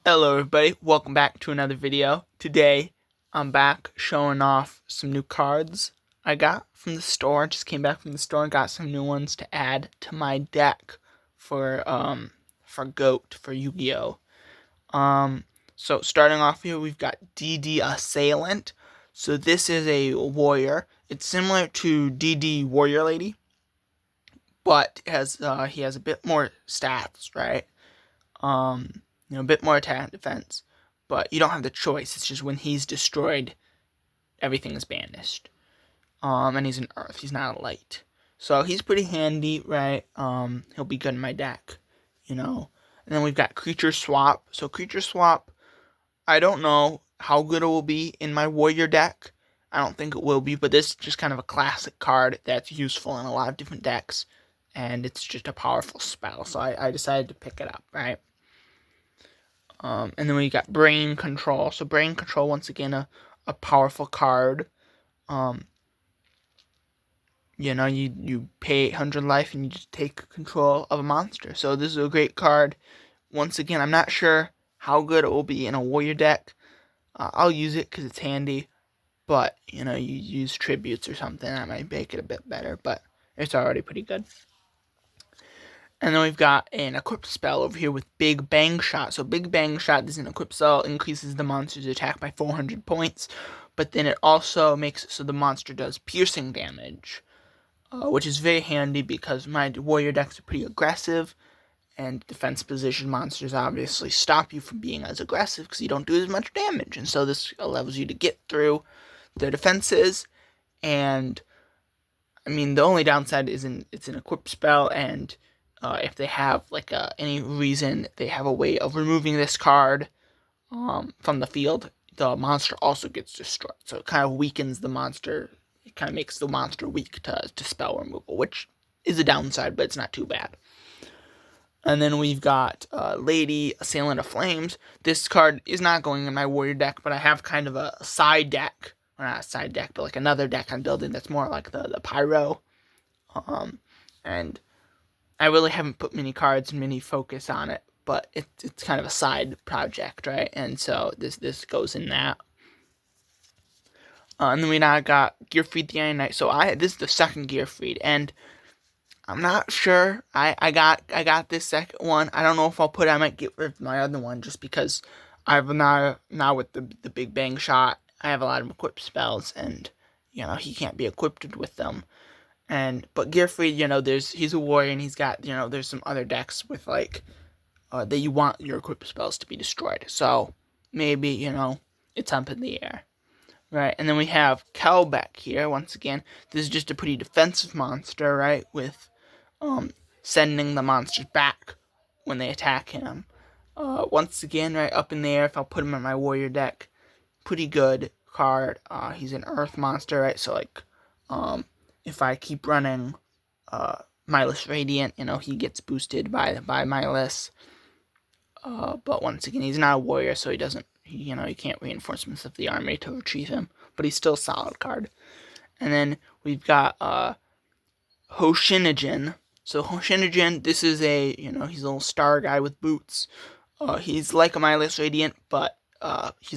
Hello everybody, welcome back to another video. Today, I'm back showing off some new cards I got from the store. Just came back from the store and got some new ones to add to my deck for GOAT, for Yu-Gi-Oh! So starting off here, we've got DD Assailant. So this is a warrior. It's similar to DD Warrior Lady, but he has a bit more stats, right? A bit more attack and defense, but you don't have the choice. It's just when he's destroyed, everything is banished. And he's an earth. He's not a light. So he's pretty handy, right? He'll be good in my deck, And then we've got Creature Swap. So Creature Swap, I don't know how good it will be in my warrior deck. I don't think it will be, but this is just kind of a classic card that's useful in a lot of different decks, and it's just a powerful spell. So I decided to pick it up, right? And then we got Brain Control. So Brain Control, once again, a powerful card. You pay 800 life and you just take control of a monster. So this is a great card. Once again, I'm not sure how good it will be in a warrior deck. I'll use it because it's handy. But, you use tributes or something. That might make it a bit better. But it's already pretty good. And then we've got an equipped spell over here with Big Bang Shot. So Big Bang Shot is an equipped spell, increases the monster's attack by 400 points, but then it also makes it so the monster does piercing damage, which is very handy because my warrior decks are pretty aggressive, and defense position monsters obviously stop you from being as aggressive because you don't do as much damage, and so this allows you to get through their defenses. And I mean, the only downside is it's an equipped spell, and if they have any reason they have a way of removing this card from the field, the monster also gets destroyed. So it kind of weakens the monster. It kind of makes the monster weak to spell removal, which is a downside, but it's not too bad. And then we've got Lady Assailant of Flames. This card is not going in my warrior deck, but I have kind of a side deck. Well, not a side deck, but like another deck I'm building that's more like the Pyro. And I really haven't put many cards and many focus on it, but it's kind of a side project, right? And so this goes in that. And then we now got Gearfried the Iron Knight. So this is the second Gearfried, and I'm not sure. I got this second one. I don't know if I'll put it. I might get rid of my other one just because I've now with the Big Bang Shot, I have a lot of equipped spells, and he can't be equipped with them. But Gearfried, he's a warrior, and he's got, there's some other decks with that you want your equipped spells to be destroyed. So maybe, it's up in the air. Right, and then we have Kelbeck here. Once again, this is just a pretty defensive monster, right, with sending the monsters back when they attack him. Once again, right, up in the air, if I'll put him in my warrior deck, pretty good card. He's an earth monster, right, so if I keep running Milas Radiant, he gets boosted by Milas. But once again, he's not a warrior, so he doesn't, he can't reinforcements of the army to retrieve him. But he's still a solid card. And then we've got Hoshinigen. So Hoshinigen, this is he's a little star guy with boots. He's like a Milas Radiant, but he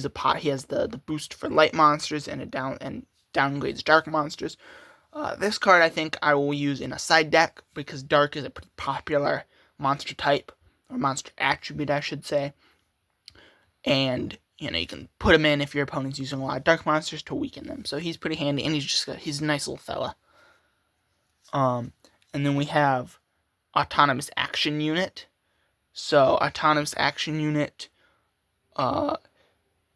has the boost for light monsters and downgrades dark monsters. This card I think I will use in a side deck because dark is a pretty popular monster type, or monster attribute I should say. And you can put him in if your opponent's using a lot of dark monsters to weaken them. So he's pretty handy, and he's a nice little fella. And then we have Autonomous Action Unit. So Autonomous Action Unit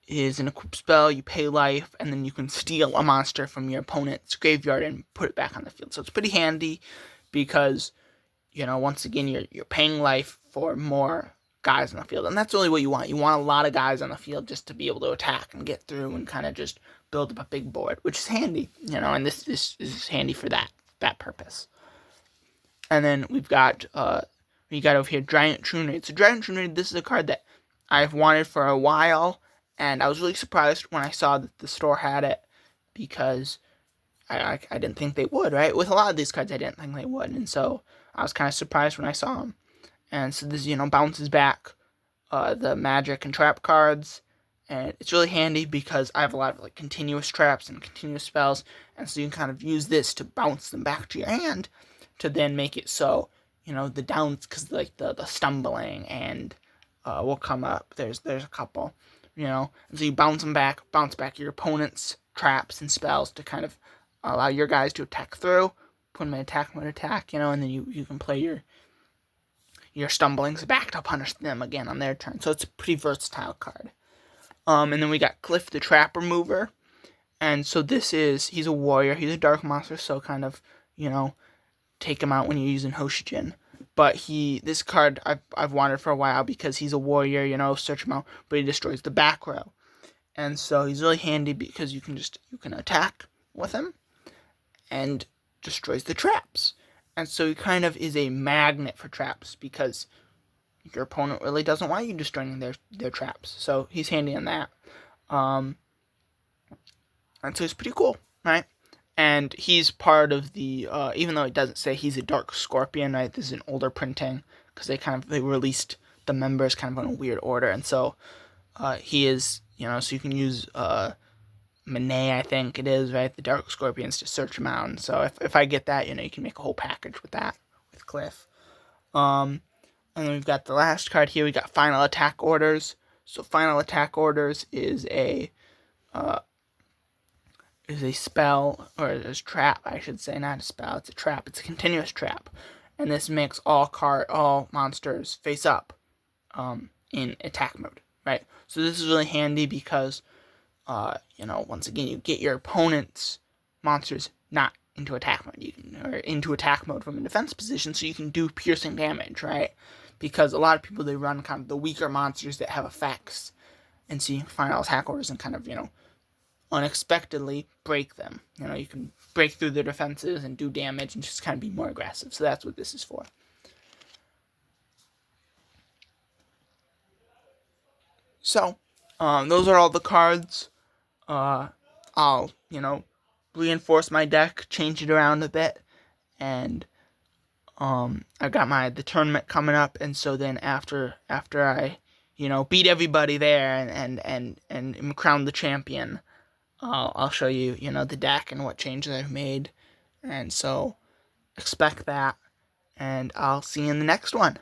is an equipped spell. You pay life, and then you can steal a monster from your opponent's graveyard and put it back on the field. So it's pretty handy because, once again, you're paying life for more guys on the field, and that's really what you want. You want a lot of guys on the field just to be able to attack and get through and kind of just build up a big board, which is handy, and this is handy for that purpose. And then we got over here Giant Trunade. So Giant Trunade, this is a card that I've wanted for a while, and I was really surprised when I saw that the store had it because I didn't think they would, right? With a lot of these cards, I didn't think they would, and so I was kind of surprised when I saw them. And so this, bounces back the magic and trap cards, and it's really handy because I have a lot of like continuous traps and continuous spells, and so you can kind of use this to bounce them back to your hand to then make it so the downs, because like the stumbling and will come up. There's a couple, and so you bounce back your opponent's traps and spells to kind of allow your guys to attack through, put them in attack mode, and then you can play your stumblings back to punish them again on their turn. So it's a pretty versatile card. And then we got Cliff the Trap Remover. And so he's a warrior. He's a dark monster, so kind of, take him out when you're using Hoshijin. But this card I've wanted for a while because he's a warrior, search him out, but he destroys the back row. And so he's really handy because you can attack with him and destroys the traps. And so he kind of is a magnet for traps because your opponent really doesn't want you destroying their traps. So he's handy on that. And so it's pretty cool, right? And he's part of the, even though it doesn't say he's a Dark Scorpion, right? This is an older printing because they released the members kind of in a weird order. And so he is, so you can use Monet, I think it is, right? The Dark Scorpions to search him out. And so if I get that, you can make a whole package with that, with Cliff. And then we've got the last card here. We got Final Attack Orders. So Final Attack Orders is a spell, or a trap, I should say, not a spell. It's a trap. It's a continuous trap, and this makes all monsters face up, in attack mode, right? So this is really handy because, once again, you get your opponent's monsters not into attack mode, or into attack mode from a defense position, so you can do piercing damage, right? Because a lot of people, they run kind of the weaker monsters that have effects, and see Final Attack Orders and kind of, unexpectedly break them. You can break through their defenses and do damage and just kind of be more aggressive. So that's what this is for. So, those are all the cards. I'll, reinforce my deck, change it around a bit, and I've got the tournament coming up, and so then after I, beat everybody there and crown the champion, I'll show you, the deck and what changes I've made, and so expect that, and I'll see you in the next one.